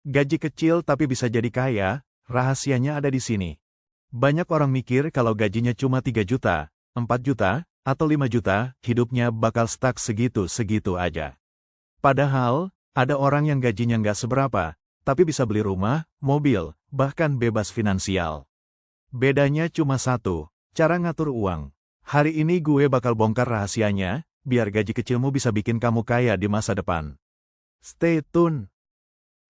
Gaji kecil tapi bisa jadi kaya, rahasianya ada di sini. Banyak orang mikir kalau gajinya cuma 3 juta, 4 juta, atau 5 juta, hidupnya bakal stuck segitu-segitu aja. Padahal, ada orang yang gajinya nggak seberapa, tapi bisa beli rumah, mobil, bahkan bebas finansial. Bedanya cuma satu, cara ngatur uang. Hari ini gue bakal bongkar rahasianya, biar gaji kecilmu bisa bikin kamu kaya di masa depan. Stay tune.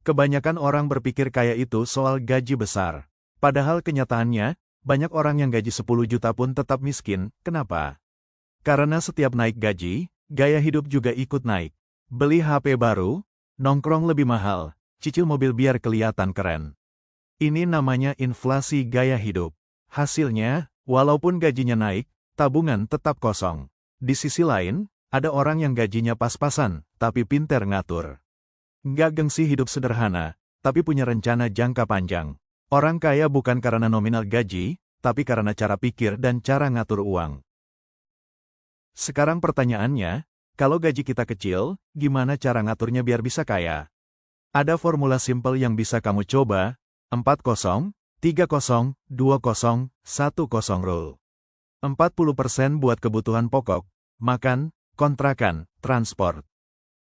Kebanyakan orang berpikir kaya itu soal gaji besar. Padahal kenyataannya, banyak orang yang gaji 10 juta pun tetap miskin. Kenapa? Karena setiap naik gaji, gaya hidup juga ikut naik. Beli HP baru, nongkrong lebih mahal, cicil mobil biar kelihatan keren. Ini namanya inflasi gaya hidup. Hasilnya, walaupun gajinya naik, tabungan tetap kosong. Di sisi lain, ada orang yang gajinya pas-pasan, tapi pinter ngatur. Nggak gengsi hidup sederhana, tapi punya rencana jangka panjang. Orang kaya bukan karena nominal gaji, tapi karena cara pikir dan cara ngatur uang. Sekarang pertanyaannya, kalau gaji kita kecil, gimana cara ngaturnya biar bisa kaya? Ada formula simple yang bisa kamu coba, 40, 30, 20, 10 rule. 40% buat kebutuhan pokok, makan, kontrakan, transport.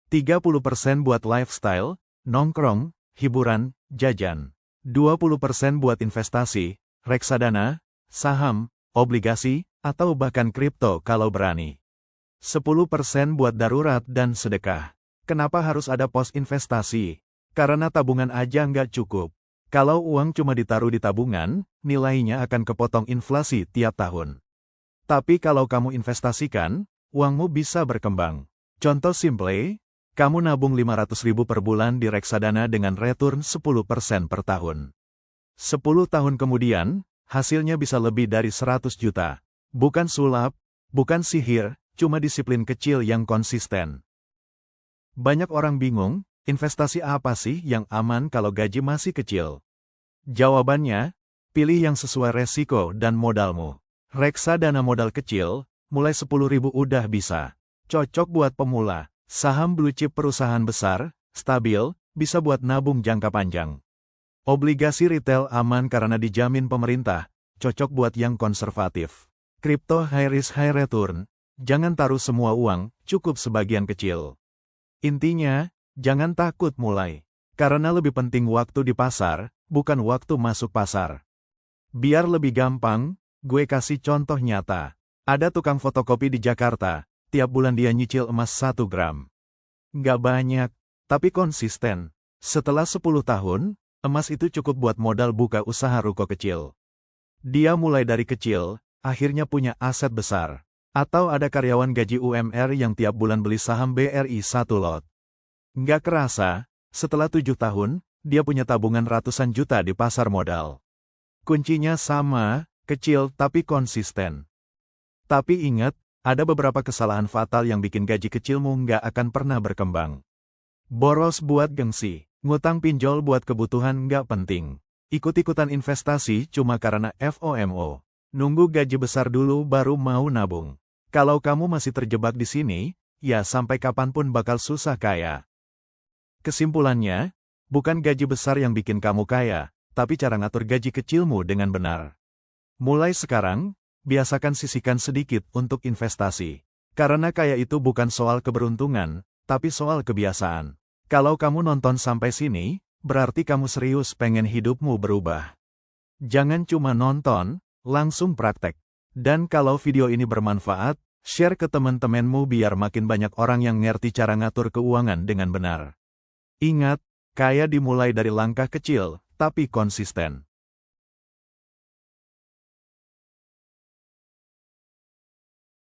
30% buat lifestyle, nongkrong, hiburan, jajan. 20% buat investasi, reksadana, saham, obligasi, atau bahkan kripto kalau berani. 10% buat darurat dan sedekah. Kenapa harus ada pos investasi? Karena tabungan aja nggak cukup. Kalau uang cuma ditaruh di tabungan, nilainya akan kepotong inflasi tiap tahun. Tapi kalau kamu investasikan, uangmu bisa berkembang. Contoh simple, kamu nabung 500.000 per bulan di reksadana dengan return 10% per tahun. 10 tahun kemudian, hasilnya bisa lebih dari 100 juta. Bukan sulap, bukan sihir, cuma disiplin kecil yang konsisten. Banyak orang bingung, investasi apa sih yang aman kalau gaji masih kecil? Jawabannya, pilih yang sesuai resiko dan modalmu. Reksadana modal kecil, mulai 10.000 udah bisa. Cocok buat pemula. Saham blue chip perusahaan besar, stabil, bisa buat nabung jangka panjang. Obligasi retail aman karena dijamin pemerintah, cocok buat yang konservatif. Kripto high risk high return, jangan taruh semua uang, cukup sebagian kecil. Intinya, jangan takut mulai. Karena lebih penting waktu di pasar, bukan waktu masuk pasar. Biar lebih gampang, gue kasih contoh nyata. Ada tukang fotokopi di Jakarta. Tiap bulan dia nyicil emas 1 gram. Nggak banyak, tapi konsisten. Setelah 10 tahun, emas itu cukup buat modal buka usaha ruko kecil. Dia mulai dari kecil, akhirnya punya aset besar. Atau ada karyawan gaji UMR yang tiap bulan beli saham BRI 1 lot. Nggak kerasa, setelah 7 tahun, dia punya tabungan ratusan juta di pasar modal. Kuncinya sama, kecil tapi konsisten. Tapi ingat, ada beberapa kesalahan fatal yang bikin gaji kecilmu nggak akan pernah berkembang. Boros buat gengsi, ngutang pinjol buat kebutuhan nggak penting. Ikut-ikutan investasi cuma karena FOMO. Nunggu gaji besar dulu baru mau nabung. Kalau kamu masih terjebak di sini, ya sampai kapanpun bakal susah kaya. Kesimpulannya, bukan gaji besar yang bikin kamu kaya, tapi cara ngatur gaji kecilmu dengan benar. Mulai sekarang, biasakan sisihkan sedikit untuk investasi. Karena kaya itu bukan soal keberuntungan, tapi soal kebiasaan. Kalau kamu nonton sampai sini, berarti kamu serius pengen hidupmu berubah. Jangan cuma nonton, langsung praktek. Dan kalau video ini bermanfaat, share ke teman-temanmu biar makin banyak orang yang ngerti cara ngatur keuangan dengan benar. Ingat, kaya dimulai dari langkah kecil, tapi konsisten.